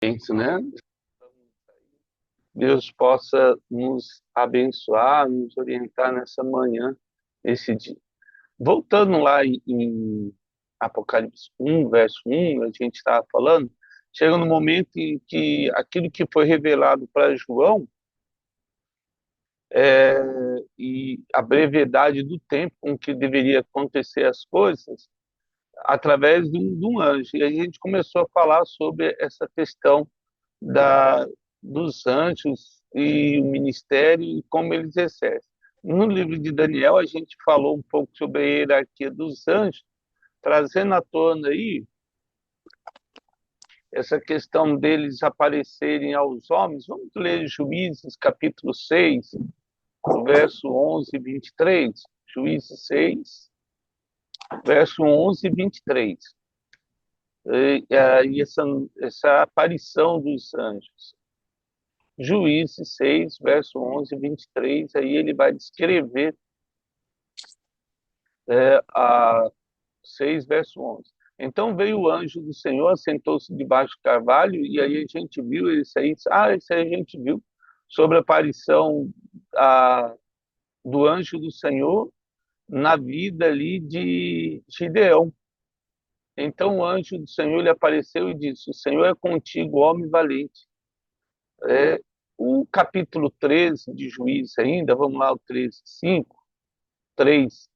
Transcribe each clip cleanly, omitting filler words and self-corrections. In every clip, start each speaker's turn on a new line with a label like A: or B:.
A: Isso, né? Deus possa nos abençoar, nos orientar nessa manhã, esse dia. Voltando lá em Apocalipse 1, verso 1, a gente estava falando, chega no momento em que aquilo que foi revelado para João é, e a brevidade do tempo com que deveria acontecer as coisas, através de um anjo. E a gente começou a falar sobre essa questão da, dos anjos e o ministério e como eles exercem. No livro de Daniel, a gente falou um pouco sobre a hierarquia dos anjos, trazendo à tona aí essa questão deles aparecerem aos homens. Vamos ler Juízes, capítulo 6, verso 11 e 23. Juízes 6, verso 11 e 23. E essa aparição dos anjos. Juízes 6, verso 11 e 23, aí ele vai descrever a 6, verso 11. Então veio o anjo do Senhor, sentou-se debaixo do carvalho, e aí a gente viu isso aí a gente viu, sobre a aparição do anjo do Senhor na vida ali de Gideão. Então o anjo do Senhor lhe apareceu e disse: O Senhor é contigo, homem valente. É, o capítulo 13 de Juízes ainda, vamos lá, o 13, 5, 3,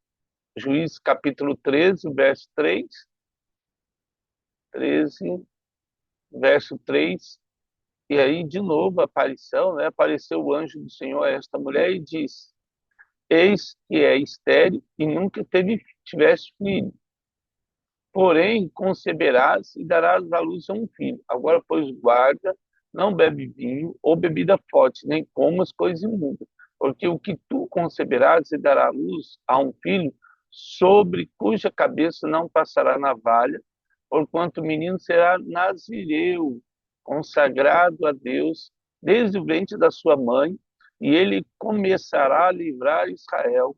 A: Juízes capítulo 13, verso 3, 13, verso 3, e aí de novo a aparição, né? Apareceu o anjo do Senhor a esta mulher e disse: Eis que é estéril e nunca tiveste filho, porém conceberás e darás à luz a um filho. Agora, pois, guarda, não bebe vinho ou bebida forte, nem comas coisas imundas, porque o que tu conceberás e dará à luz a um filho, sobre cuja cabeça não passará navalha, porquanto o menino será nazireu, consagrado a Deus desde o ventre da sua mãe, e ele começará a livrar Israel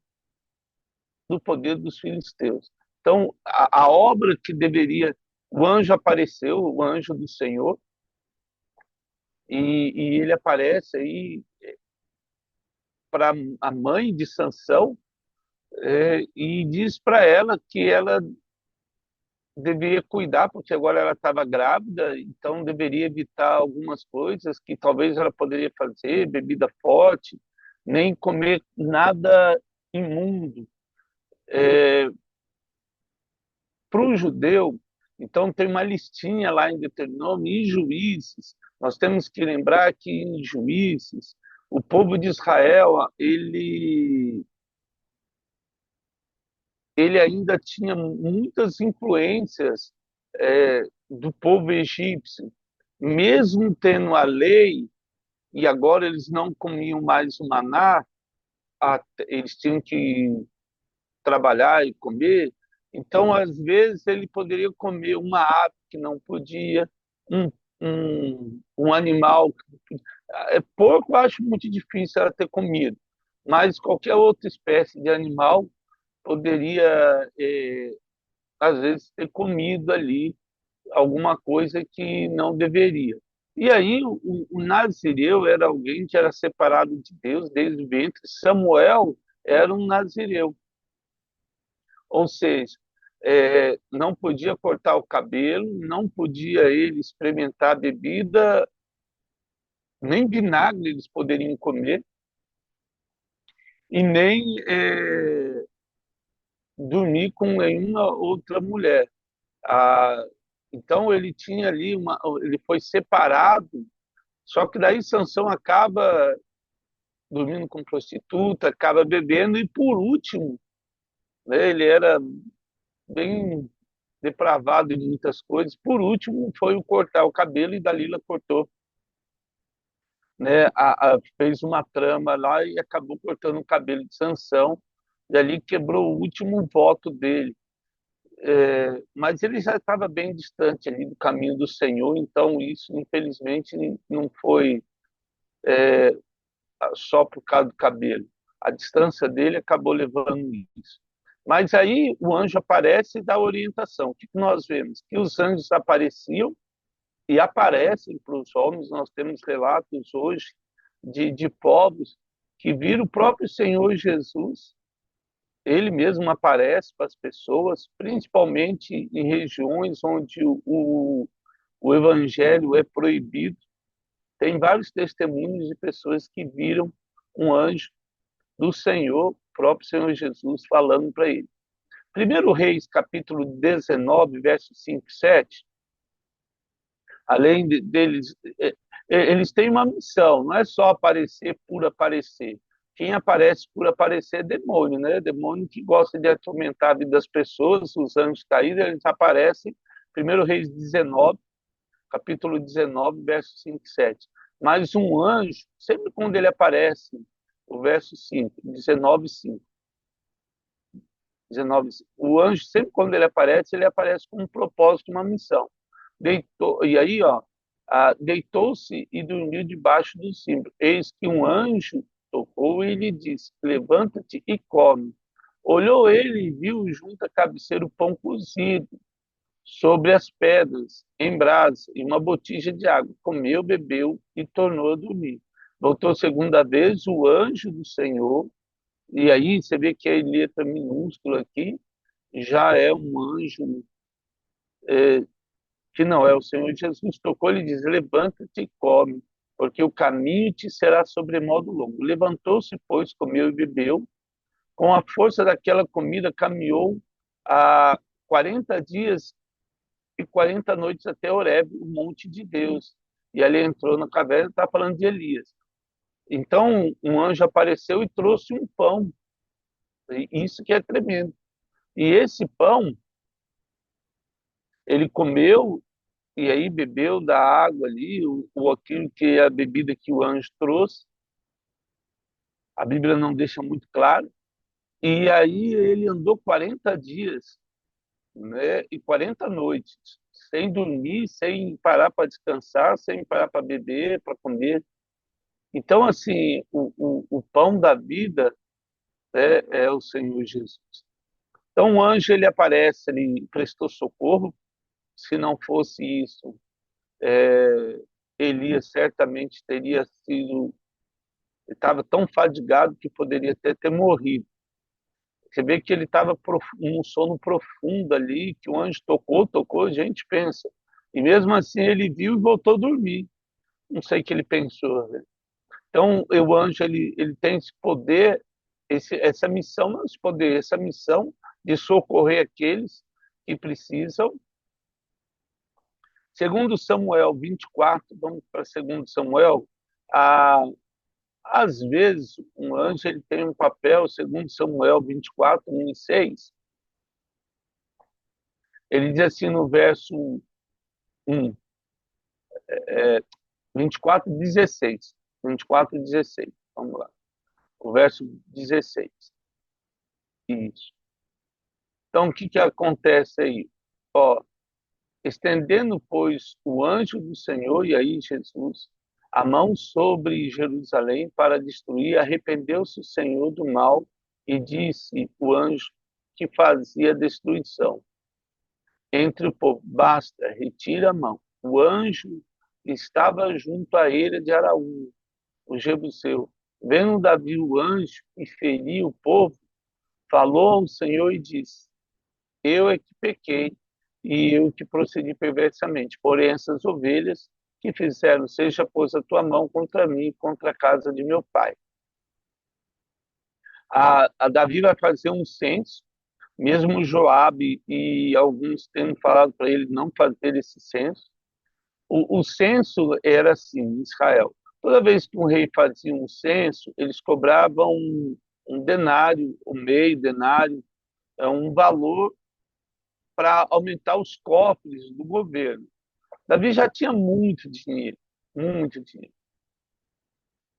A: do poder dos filisteus. Então, a obra que deveria. O anjo apareceu, o anjo do Senhor, e ele aparece aí para a mãe de Sansão e diz para ela que ela deveria cuidar, porque agora ela estava grávida, então deveria evitar algumas coisas que talvez ela poderia fazer, bebida forte, nem comer nada imundo. Para o judeu, então tem uma listinha lá em Deuteronômio e Juízes. Nós temos que lembrar que em Juízes, o povo de Israel, ele ainda tinha muitas influências do povo egípcio. Mesmo tendo a lei, e agora eles não comiam mais o maná, eles tinham que trabalhar e comer. Então, às vezes, ele poderia comer uma ave que não podia, um, um animal. Porco eu acho muito difícil ela ter comido, mas qualquer outra espécie de animal poderia, às vezes, ter comido ali alguma coisa que não deveria. E aí, o nazireu era alguém que era separado de Deus desde o ventre. Samuel era um nazireu. Ou seja, não podia cortar o cabelo, não podia ele experimentar bebida, nem vinagre eles poderiam comer, e nem dormir com nenhuma outra mulher. Ah, então ele tinha ali ele foi separado, só que daí Sansão acaba dormindo com prostituta, acaba bebendo, e por último, né, ele era bem depravado em muitas coisas. Por último, foi o cortar o cabelo e Dalila cortou, né? Fez uma trama lá e acabou cortando o cabelo de Sansão e ali quebrou o último voto dele. Mas ele já estava bem distante ali do caminho do Senhor, então isso, infelizmente, não foi só por causa do cabelo. A distância dele acabou levando isso. Mas aí o anjo aparece e dá orientação. O que nós vemos? Que os anjos apareciam e aparecem para os homens. Nós temos relatos hoje de povos que viram o próprio Senhor Jesus. Ele mesmo aparece para as pessoas, principalmente em regiões onde o evangelho é proibido. Tem vários testemunhos de pessoas que viram um anjo do Senhor, o próprio Senhor Jesus, falando para ele. 1 Reis, capítulo 19, versos 5 e 7, além deles, eles têm uma missão, não é só aparecer por aparecer. Quem aparece por aparecer é demônio, né? Demônio que gosta de atormentar a vida das pessoas, os anjos caídos, eles aparecem. 1 Reis 19, capítulo 19, versos 5 e 7. Mas um anjo, sempre quando ele aparece, o verso 5, 19, 5. 19, 5. O anjo, sempre quando ele aparece com um propósito, uma missão. E aí, ó, deitou-se e dormiu debaixo do cimbro. Eis que um anjo tocou e lhe disse: levanta-te e come. Olhou ele e viu junto à cabeceira o pão cozido sobre as pedras, em brasa, e uma botija de água. Comeu, bebeu e tornou a dormir. Voltou segunda vez o anjo do Senhor, e aí você vê que a letra minúscula aqui já é um anjo, que não é o Senhor Jesus. Tocou e diz: levanta-te e come, porque o caminho te será sobremodo longo. Levantou-se, pois, comeu e bebeu. Com a força daquela comida, caminhou a 40 dias e 40 noites até Horebe, o monte de Deus. E ali entrou na caverna, está falando de Elias. Então, um anjo apareceu e trouxe um pão. E isso que é tremendo. E esse pão, ele comeu e aí bebeu da água ali, aquilo que é a bebida que o anjo trouxe. A Bíblia não deixa muito claro. E aí ele andou 40 dias, né, e 40 noites, sem dormir, sem parar para descansar, sem parar para beber, para comer. Então, assim, o pão da vida é o Senhor Jesus. Então, o anjo, ele aparece, ele prestou socorro. Se não fosse isso, Elias certamente teria sido, estava tão fadigado que poderia até ter morrido. Você vê que ele estava num sono profundo ali, que o anjo tocou, a gente pensa. E mesmo assim ele viu e voltou a dormir. Não sei o que ele pensou, né? Então, o anjo, ele tem esse poder, essa missão, não esse poder, essa missão de socorrer aqueles que precisam. Segundo Samuel 24, vamos para segundo Samuel, a, às vezes um anjo ele tem um papel, segundo Samuel 24, 1 e 6, ele diz assim no verso 1, 24, 16, 24, 16, vamos lá, o verso 16, isso. Então, o que que acontece aí? Ó, estendendo, pois, o anjo do Senhor, e aí Jesus, a mão sobre Jerusalém para destruir, arrependeu-se o Senhor do mal e disse o anjo que fazia destruição entre o povo: basta, retira a mão. O anjo estava junto à eira de Araúna, o jebuseu. Vendo Davi o anjo que feria o povo, falou ao Senhor e disse: eu é que pequei e eu que procedi perversamente. Porém, essas ovelhas que fizeram, seja pois a tua mão contra mim, contra a casa de meu pai. A Davi vai fazer um censo, mesmo Joabe e alguns tendo falado para ele não fazer esse censo. O censo era assim em Israel. Toda vez que um rei fazia um censo, eles cobravam um denário, um meio denário, um valor para aumentar os cofres do governo. Davi já tinha muito dinheiro, muito dinheiro.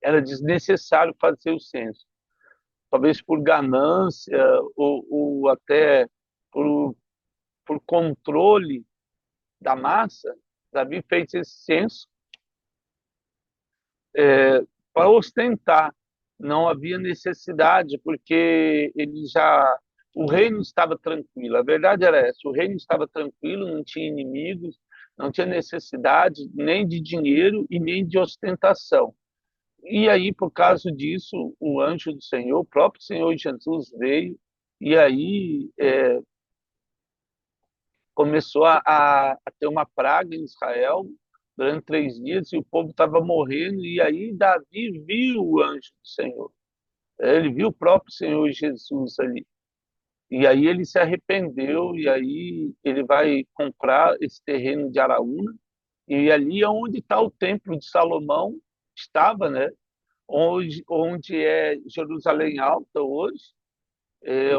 A: Era desnecessário fazer o censo. Talvez por ganância ou até por, por controle da massa, Davi fez esse censo para ostentar. Não havia necessidade, porque o reino estava tranquilo. A verdade era essa: o reino estava tranquilo, não tinha inimigos, não tinha necessidade nem de dinheiro e nem de ostentação. E aí, por causa disso, o anjo do Senhor, o próprio Senhor Jesus veio, e aí começou a ter uma praga em Israel durante 3 dias, e o povo estava morrendo, e aí Davi viu o anjo do Senhor. Ele viu o próprio Senhor Jesus ali. E aí ele se arrependeu, e aí ele vai comprar esse terreno de Araúna, e ali é onde está o templo de Salomão, estava, né? Onde é Jerusalém Alta hoje,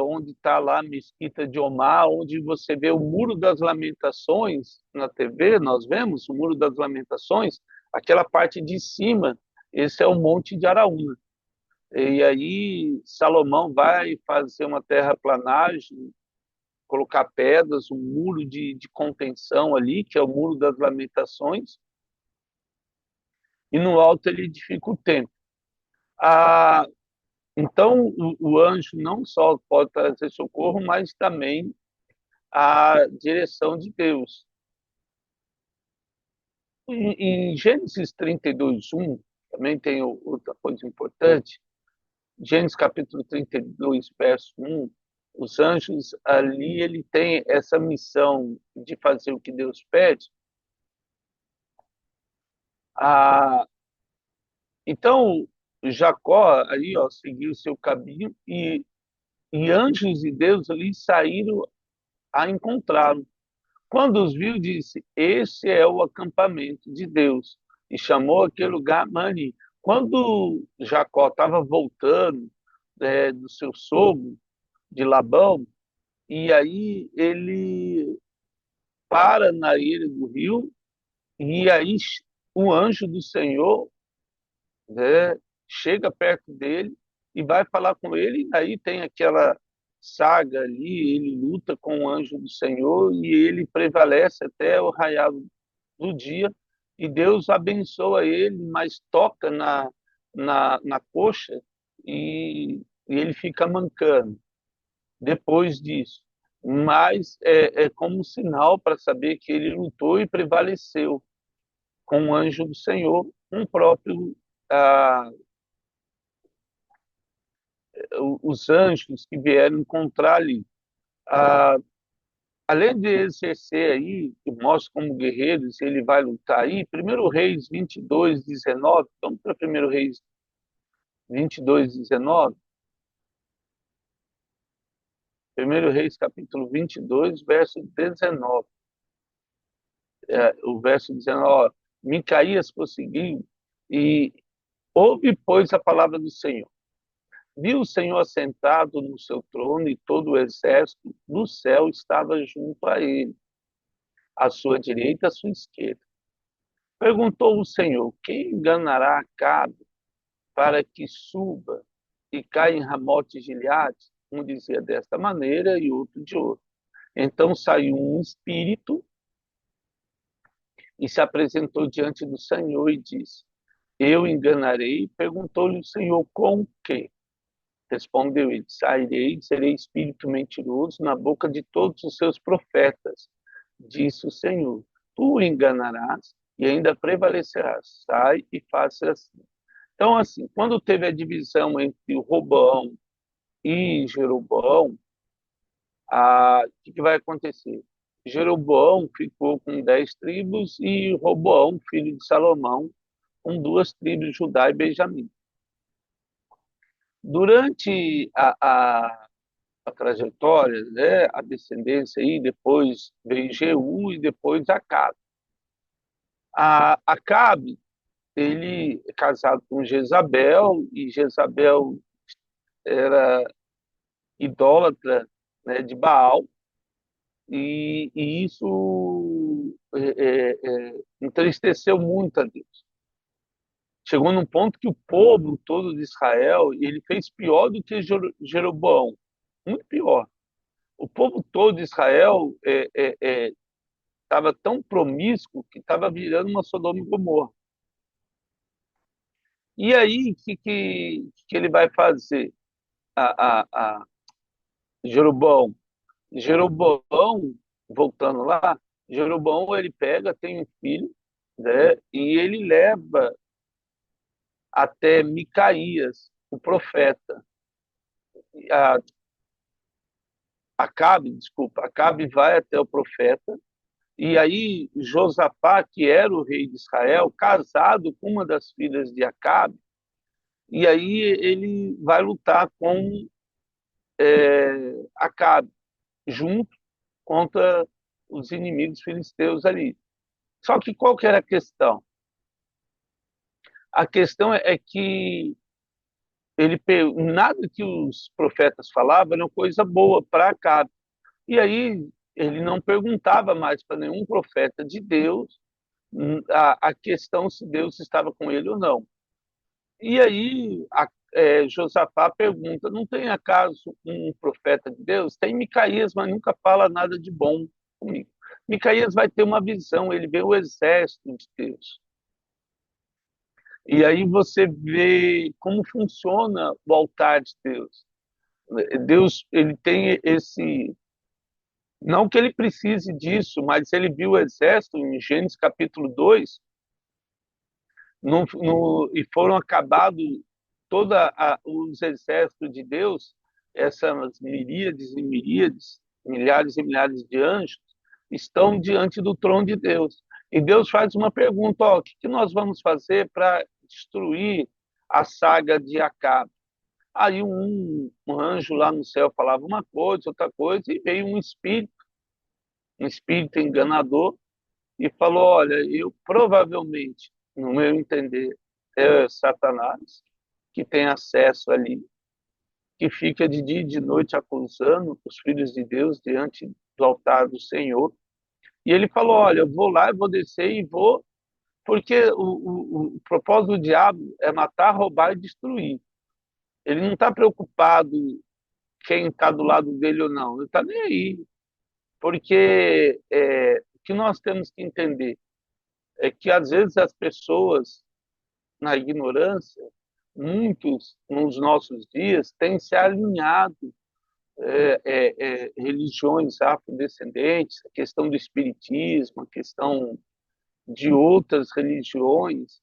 A: onde está lá a Mesquita de Omar, onde você vê o Muro das Lamentações na TV, nós vemos o Muro das Lamentações, aquela parte de cima, esse é o Monte de Araúna. E aí Salomão vai fazer uma terraplanagem, colocar pedras, um muro de contenção ali, que é o Muro das Lamentações, e no alto ele edifica o templo. Ah, então, o anjo não só pode trazer socorro, mas também a direção de Deus. Em Gênesis 32:1, também tem outra coisa importante. Gênesis capítulo 32, verso 1, os anjos ali, ele tem essa missão de fazer o que Deus pede. Ah, então, Jacó aí, ó, seguiu o seu caminho, e anjos de Deus ali saíram a encontrá-lo. Quando os viu, disse: Este é o acampamento de Deus. E chamou aquele lugar Mani. Quando Jacó estava voltando do seu sogro, de Labão, e aí ele para na ilha do rio, e aí o anjo do Senhor, né, chega perto dele e vai falar com ele, e aí tem aquela saga ali, ele luta com o anjo do Senhor e ele prevalece até o raiar do dia, e Deus abençoa ele, mas toca na coxa, e ele fica mancando depois disso. Mas é como um sinal para saber que ele lutou e prevaleceu com o anjo do Senhor, um próprio ah, os anjos que vieram encontrar ali. Ah, além de exercer aí, que mostra como guerreiros, ele vai lutar aí, 1 Reis 22:19, vamos para 1 Reis 22:19, 1 Reis capítulo 22, verso 19, o verso 19, ó, Micaías prosseguiu, e ouve, pois, a palavra do Senhor. Viu o Senhor assentado no seu trono, e todo o exército do céu estava junto a ele, à sua direita, à sua esquerda. Perguntou o Senhor: quem enganará Acabe para que suba e caia em Ramote Gileade? Um dizia desta maneira e outro de outra. Então saiu um espírito e se apresentou diante do Senhor e disse: Eu enganarei. Perguntou-lhe o Senhor: com o quê? Respondeu ele: sairei, serei espírito mentiroso na boca de todos os seus profetas. Disse o Senhor: tu o enganarás e ainda prevalecerás. Sai e faça assim. Então, assim, quando teve a divisão entre o Roboão e Jeroboão, o que vai acontecer? Jeroboão ficou com 10 tribos e Roboão, filho de Salomão, com 2 tribos, Judá e Benjamim. Durante a trajetória, né, a descendência aí, depois veio Jeú e depois Acabe. Acabe, ele é casado com Jezabel, e Jezabel era idólatra, né, de Baal, e isso entristeceu muito a Deus. Chegou num ponto que o povo todo de Israel, ele fez pior do que Jeroboão, muito pior. O povo todo de Israel estava tão promíscuo que estava virando uma Sodoma e Gomorra. E aí, o que ele vai fazer? A Jeroboão. Jeroboão, voltando lá, Jeroboão, ele pega, tem um filho, né? E ele leva até Micaías, o profeta. A, Acabe vai até o profeta, e aí Josafá, que era o rei de Israel, casado com uma das filhas de Acabe, e aí ele vai lutar com Acabe, junto contra os inimigos filisteus ali. Só que qual que era a questão? A questão é que nada que os profetas falavam era coisa boa para Acabe. E aí ele não perguntava mais para nenhum profeta de Deus a questão se Deus estava com ele ou não. E aí Josafá pergunta: não tem acaso um profeta de Deus? Tem Micaías, mas nunca fala nada de bom comigo. Micaías vai ter uma visão, ele vê o exército de Deus. E aí você vê como funciona o altar de Deus. Deus, ele tem esse, não que ele precise disso, mas ele viu o exército em Gênesis capítulo 2, e foram acabados todos os exércitos de Deus, essas miríades e miríades, milhares e milhares de anjos, estão diante do trono de Deus. E Deus faz uma pergunta: ó, o que nós vamos fazer para destruir a saga de Acabe? Aí um anjo lá no céu falava uma coisa, outra coisa, e veio um espírito enganador, e falou: olha, eu provavelmente, no meu entender, é Satanás, que tem acesso ali, que fica de dia e de noite acusando os filhos de Deus diante do altar do Senhor. E ele falou: olha, eu vou lá, eu vou descer e vou, porque o propósito do diabo é matar, roubar e destruir. Ele não está preocupado quem está do lado dele ou não, ele está nem aí, porque o que nós temos que entender é que às vezes as pessoas, na ignorância, muitos nos nossos dias têm se alinhado religiões afrodescendentes, a questão do espiritismo, a questão de outras religiões,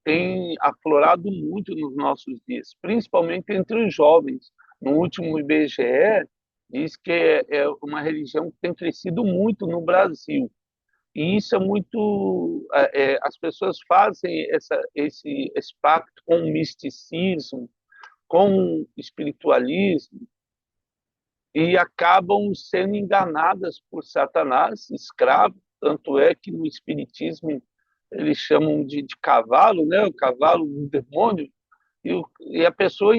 A: tem aflorado muito nos nossos dias, principalmente entre os jovens. No último IBGE, diz que é uma religião que tem crescido muito no Brasil. E isso é muito. As pessoas fazem esse pacto com o misticismo, com o espiritualismo, e acabam sendo enganadas por Satanás, escravo. Tanto é que no espiritismo eles chamam de cavalo, né? O cavalo do demônio, e a pessoa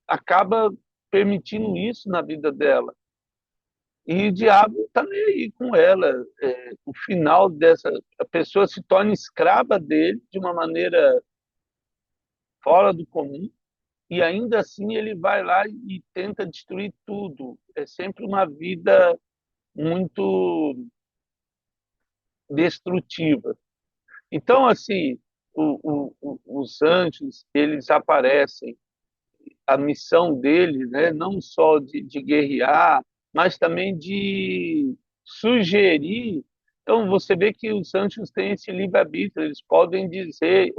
A: acaba permitindo isso na vida dela. E o diabo está nem aí com ela. O final dessa, a pessoa se torna escrava dele de uma maneira fora do comum, e ainda assim ele vai lá e tenta destruir tudo. É sempre uma vida muito destrutiva. Então, assim, os anjos, eles aparecem, a missão deles, né, não só de guerrear, mas também de sugerir. Então, você vê que os anjos têm esse livre-arbítrio, eles podem dizer,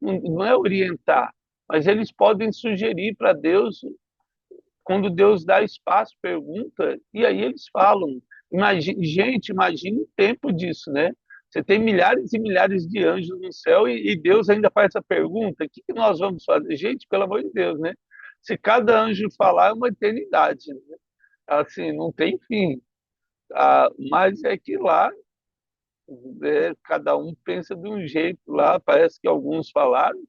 A: não é orientar, mas eles podem sugerir para Deus, quando Deus dá espaço, pergunta, e aí eles falam. Gente, imagine o tempo disso, né? Você tem milhares e milhares de anjos no céu e Deus ainda faz essa pergunta: o que nós vamos fazer? Gente, pelo amor de Deus, né? Se cada anjo falar, é uma eternidade, né? Assim, não tem fim. Mas é que lá, cada um pensa de um jeito lá, parece que alguns falaram,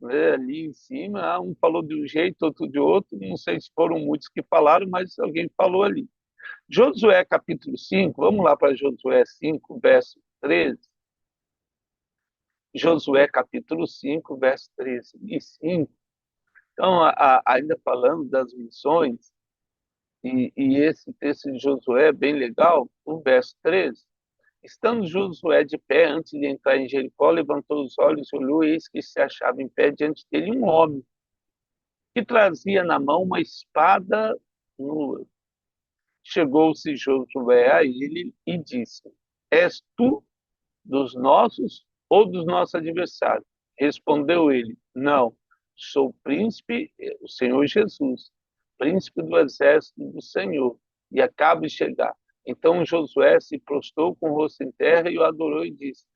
A: né, ali em cima, um falou de um jeito, outro de outro, não sei se foram muitos que falaram, mas alguém falou ali. Josué capítulo 5, vamos lá para Josué 5, verso 13. Josué capítulo 5, verso 13 e 5. Então, ainda falando das missões, e esse texto de Josué é bem legal, o verso 13. Estando Josué de pé antes de entrar em Jericó, levantou os olhos, olhou, e eis que se achava em pé diante dele um homem que trazia na mão uma espada nua. Chegou-se Josué a ele e disse: És tu dos nossos ou dos nossos adversários? Respondeu ele: Não, sou o príncipe, o Senhor Jesus, príncipe do exército do Senhor, e acabo de chegar. Então Josué se prostrou com o rosto em terra e o adorou e disse: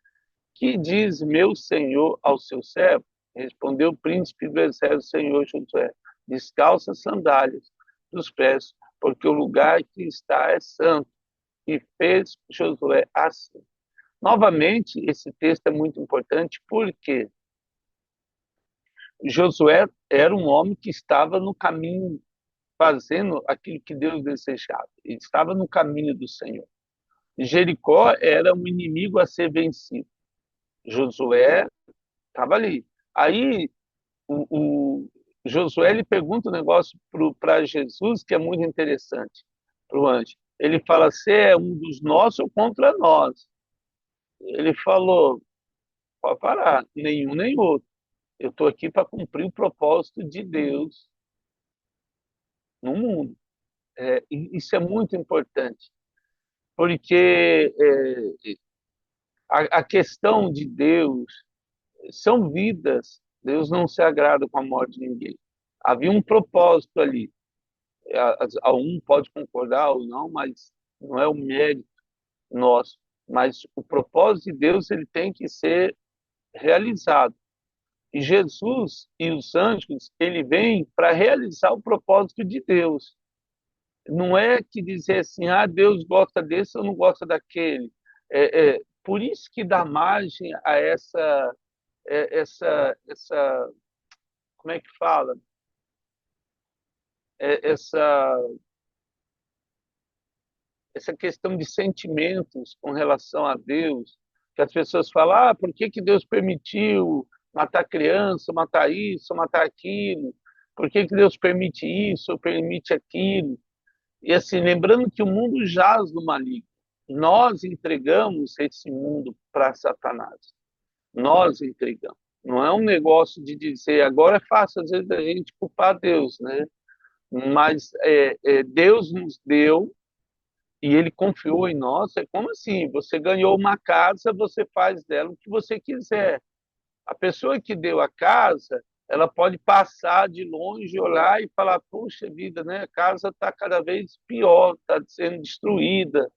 A: Que diz meu senhor ao seu servo? Respondeu o príncipe do exército, Senhor Josué: Descalça as sandálias dos pés, porque o lugar que está é santo. E fez Josué assim. Novamente, esse texto é muito importante porque Josué era um homem que estava no caminho, fazendo aquilo que Deus desejava. Ele estava no caminho do Senhor. Jericó era um inimigo a ser vencido. Josué estava ali. Aí o Josué ele pergunta um negócio para Jesus que é muito interessante para o anjo. Ele fala: Você é um dos nossos ou contra nós? Ele falou: Pode parar, nenhum nem outro. Eu estou aqui para cumprir o propósito de Deus no mundo. Isso é muito importante, porque a questão de Deus são vidas. Deus não se agrada com a morte de ninguém. Havia um propósito ali. A um pode concordar ou não, mas não é o mérito nosso. Mas o propósito de Deus ele tem que ser realizado. E Jesus e os anjos, ele vem para realizar o propósito de Deus. Não é que dizer assim, ah, Deus gosta desse ou não gosta daquele. Por isso que dá margem a essa, como é que fala? Essa, essa questão de sentimentos com relação a Deus, que as pessoas falam, ah, por que Deus permitiu matar criança, matar isso, matar aquilo? Por que Deus permite isso ou permite aquilo? E assim, lembrando que o mundo jaz no maligno. Nós entregamos esse mundo para Satanás. Nós entregamos. Não é um negócio de dizer, agora é fácil às vezes a gente culpar Deus, né? Mas Deus nos deu e Ele confiou em nós. É como assim? Você ganhou uma casa, você faz dela o que você quiser. A pessoa que deu a casa, ela pode passar de longe, olhar e falar: puxa vida, né? A casa está cada vez pior, está sendo destruída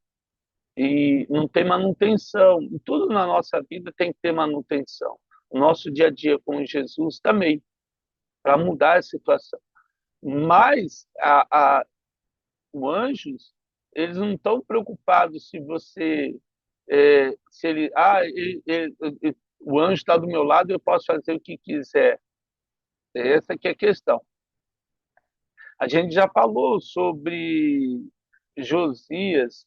A: e não tem manutenção. E tudo na nossa vida tem que ter manutenção. O nosso dia a dia com Jesus também, para mudar a situação. Mas os anjos, eles não estão preocupados se você, se ele, o anjo está do meu lado, eu posso fazer o que quiser. Essa que é a questão. A gente já falou sobre Josias,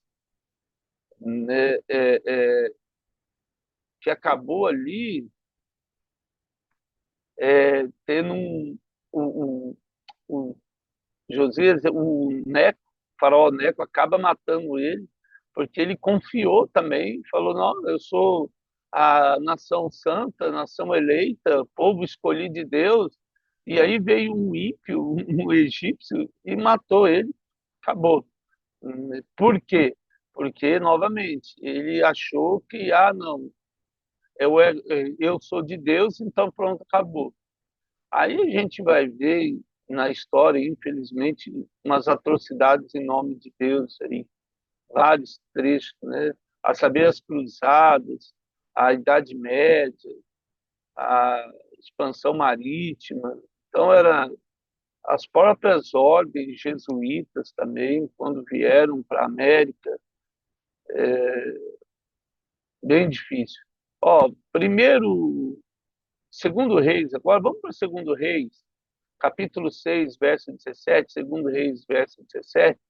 A: né, que acabou ali tendo o Josias, o Neco, o faraó Neco, acaba matando ele, porque ele confiou também, falou, não, eu sou a nação santa, a nação eleita, povo escolhido de Deus, e aí veio um ímpio, um egípcio, e matou ele, acabou. Por quê? Porque, novamente, ele achou que, não, eu sou de Deus, então pronto, acabou. Aí a gente vai ver na história, infelizmente, umas atrocidades em nome de Deus, aí, vários trechos, né? A saber, as cruzadas, a Idade Média, a expansão marítima. Então, era as próprias ordens jesuítas também, quando vieram para a América, bem difícil. Ó, primeiro, segundo Reis, agora vamos para segundo Reis, capítulo 6, verso 17, segundo Reis, verso 17.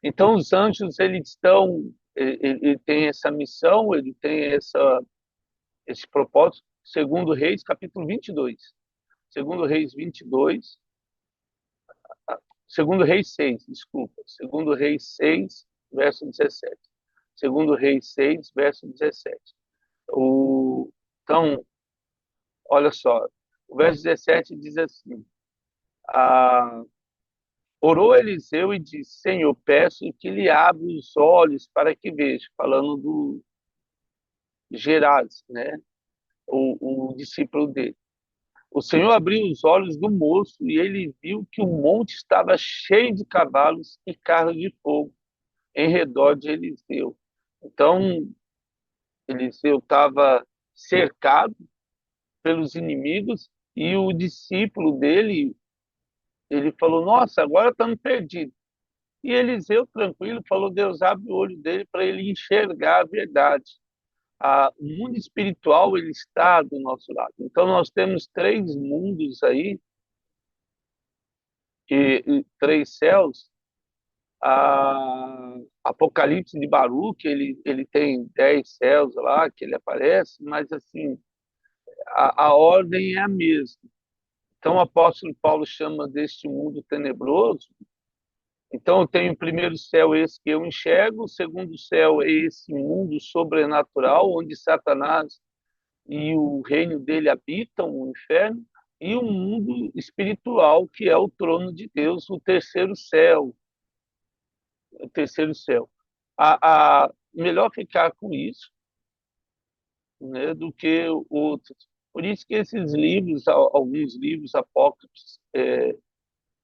A: Então, os anjos, eles estão, ele tem essa missão, ele tem esse propósito, segundo Reis, capítulo 22. Segundo Reis 22, segundo Reis 6, desculpa. Segundo Reis 6, verso 17. Segundo Reis 6, verso 17. Então, olha só, o verso 17 diz assim, ah, Orou Eliseu e disse: Senhor, peço que lhe abra os olhos para que veja, falando do Gerás, né? O discípulo dele. O Senhor abriu os olhos do moço e ele viu que o monte estava cheio de cavalos e carros de fogo em redor de Eliseu. Então, Eliseu estava cercado pelos inimigos e o discípulo dele, ele falou: Nossa, agora estamos perdidos. E Eliseu, tranquilo, falou: Deus, abre o olho dele para ele enxergar a verdade. O mundo espiritual, ele está do nosso lado. Então, nós temos três mundos aí, e três céus. Apocalipse de Baruch, ele tem 10 céus lá que ele aparece, mas assim, a ordem é a mesma. Então, o apóstolo Paulo chama deste mundo tenebroso. Então, eu tenho o primeiro céu, esse que eu enxergo, o segundo céu é esse mundo sobrenatural, onde Satanás e o reino dele habitam, o inferno, e o mundo espiritual, que é o trono de Deus, o terceiro céu. Melhor ficar com isso, né, do que outros. Por isso que esses livros, alguns livros apócrifos,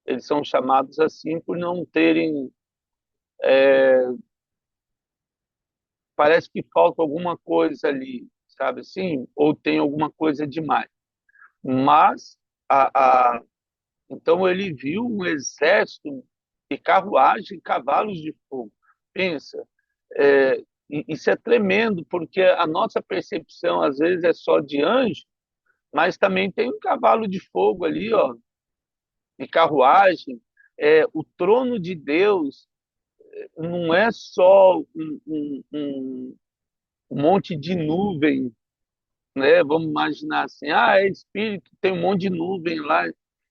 A: eles são chamados assim por não terem, parece que falta alguma coisa ali, sabe assim? Ou tem alguma coisa demais. Mas, a, a, então ele viu um exército de carruagem e cavalos de fogo. Pensa, isso é tremendo, porque a nossa percepção às vezes é só de anjo, mas também tem um cavalo de fogo ali, ó, de carruagem. O trono de Deus não é só um monte de nuvem, né? Vamos imaginar assim, é espírito, tem um monte de nuvem lá.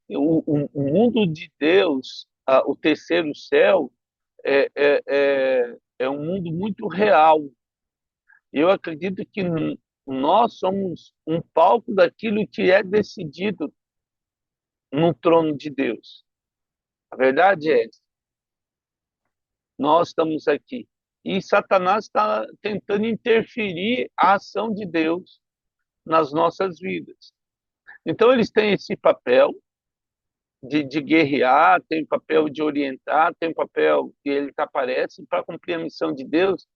A: O mundo de Deus, o terceiro céu, é um mundo muito real. Eu acredito que nós somos um palco daquilo que é decidido no trono de Deus. A verdade é essa. Nós estamos aqui. E Satanás está tentando interferir a ação de Deus nas nossas vidas. Então, eles têm esse papel de guerrear, tem papel de orientar, tem papel que ele aparece para cumprir a missão de Deus.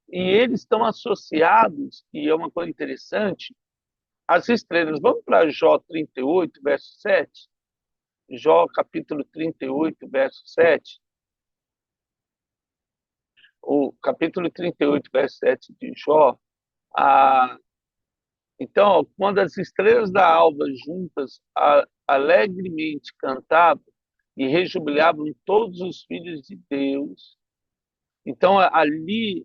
A: E eles estão associados, e é uma coisa interessante, às estrelas. Vamos para Jó 38, verso 7. Jó, capítulo 38, verso 7. O capítulo 38, verso 7 de Jó. Ah, então, quando as estrelas da alva juntas alegremente cantavam e rejubilavam todos os filhos de Deus, então ali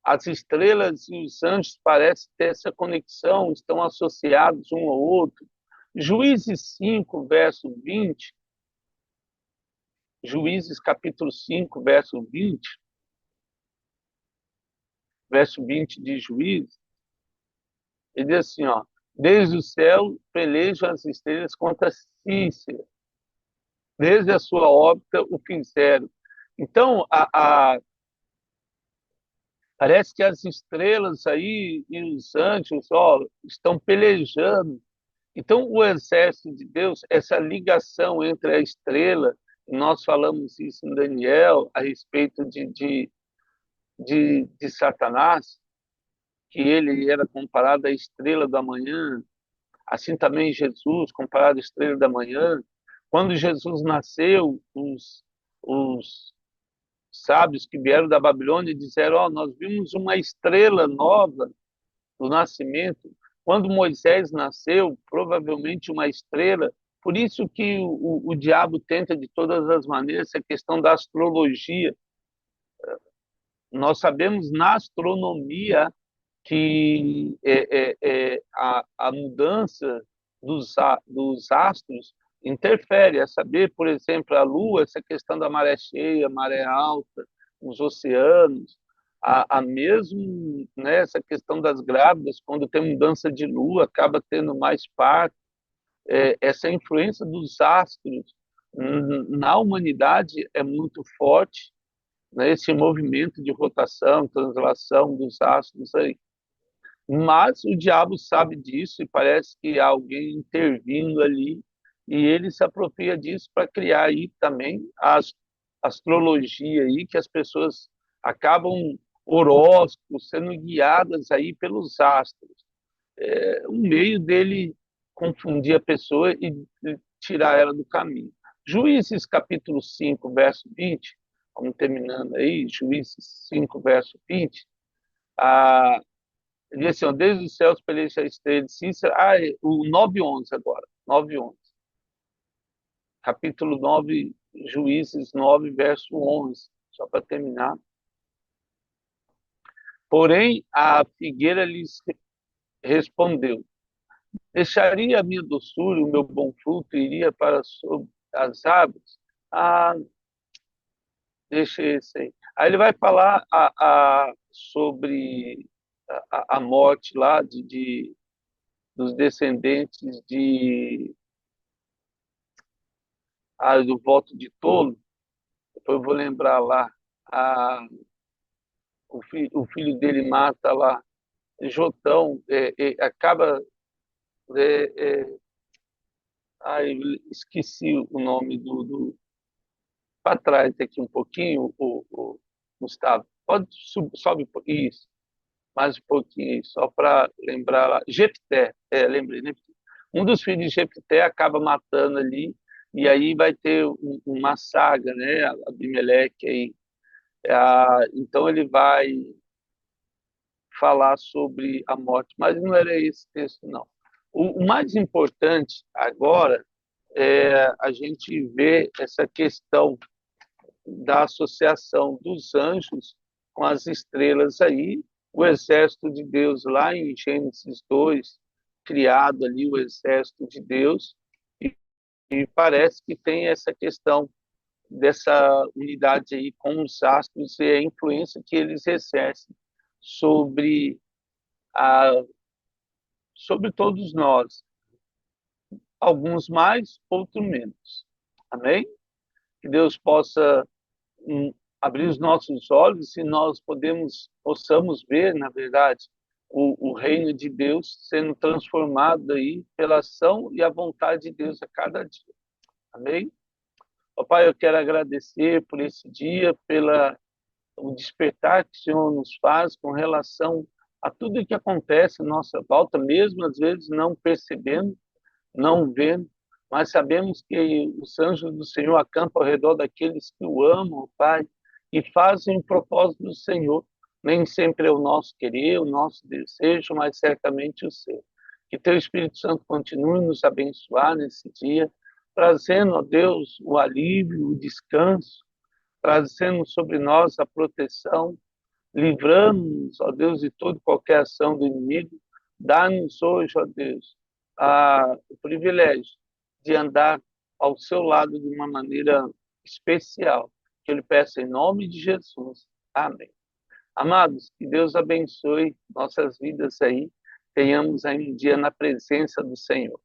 A: as estrelas e os anjos parecem ter essa conexão, estão associados um ao outro. Juízes 5, verso 20, Juízes capítulo 5, verso 20 de Juízes, ele diz assim, ó: desde o céu pelejam as estrelas contra Cícera, desde a sua órbita o fizeram. Então, parece que as estrelas aí e os anjos, ó, estão pelejando. Então, o exército de Deus, essa ligação entre a estrela, nós falamos isso em Daniel, a respeito de Satanás, que ele era comparado à estrela da manhã, assim também Jesus, comparado à estrela da manhã. Quando Jesus nasceu, os sábios que vieram da Babilônia disseram: oh, nós vimos uma estrela nova do nascimento. Quando Moisés nasceu, provavelmente uma estrela. Por isso que o diabo tenta de todas as maneiras essa questão da astrologia. Nós sabemos na astronomia que a mudança dos astros interfere, a saber, por exemplo, a Lua, essa questão da maré cheia, maré alta, os oceanos, a mesmo, né, essa questão das grávidas, quando tem mudança de Lua, acaba tendo mais parto, essa influência dos astros, Na humanidade é muito forte, né, esse movimento de rotação, translação dos astros aí. Mas o diabo sabe disso e parece que há alguém intervindo ali e ele se apropria disso para criar aí também a astrologia aí que as pessoas acabam horóscopos sendo guiadas aí pelos astros. É um meio dele confundir a pessoa e tirar ela do caminho. Juízes capítulo 5 verso 20, vamos terminando aí, Juízes 5 verso 20, a ele diz assim, ó, desde os céus peleja a estrela de Cícera. O 9:11 agora. 9:11. Capítulo 9, Juízes 9, verso 11. Só para terminar. Porém, a figueira lhes respondeu: deixaria a minha doçura, o meu bom fruto, e iria para sobre as árvores? Ah, deixa esse aí. Aí ele vai falar sobre a morte lá dos descendentes do voto de tolo. Depois eu vou lembrar lá. A, o filho dele mata lá. Jotão acaba. É, é, eu esqueci o nome para trás aqui um pouquinho, o Gustavo. Pode sobe isso, mais um pouquinho, só para lembrar lá. Jefté, lembrei, né? Um dos filhos de Jefté acaba matando ali, e aí vai ter uma saga, né? Abimeleque aí. Então ele vai falar sobre a morte, mas não era esse texto, não. O mais importante agora é a gente ver essa questão da associação dos anjos com as estrelas aí, o exército de Deus lá em Gênesis 2, criado ali o exército de Deus, e parece que tem essa questão dessa unidade aí com os astros e a influência que eles exercem sobre a, sobre todos nós, alguns mais, outros menos. Amém? Que Deus possa abrir os nossos olhos e nós possamos ver, na verdade, o reino de Deus sendo transformado aí pela ação e a vontade de Deus a cada dia. Amém? Ó Pai, eu quero agradecer por esse dia, pela o despertar que o Senhor nos faz com relação a tudo que acontece à nossa volta, mesmo às vezes não percebendo, não vendo, mas sabemos que os anjos do Senhor acampam ao redor daqueles que o amam, Pai, e fazem o propósito do Senhor. Nem sempre é o nosso querer, o nosso desejo, mas certamente o seu. Que Teu Espírito Santo continue nos abençoar nesse dia, trazendo, ó Deus, o alívio, o descanso, trazendo sobre nós a proteção, livrando-nos, ó Deus, de toda e qualquer ação do inimigo. Dá-nos hoje, ó Deus, o privilégio de andar ao seu lado de uma maneira especial. Que eu lhe peço em nome de Jesus. Amém. Amados, que Deus abençoe nossas vidas aí. Tenhamos aí um dia na presença do Senhor.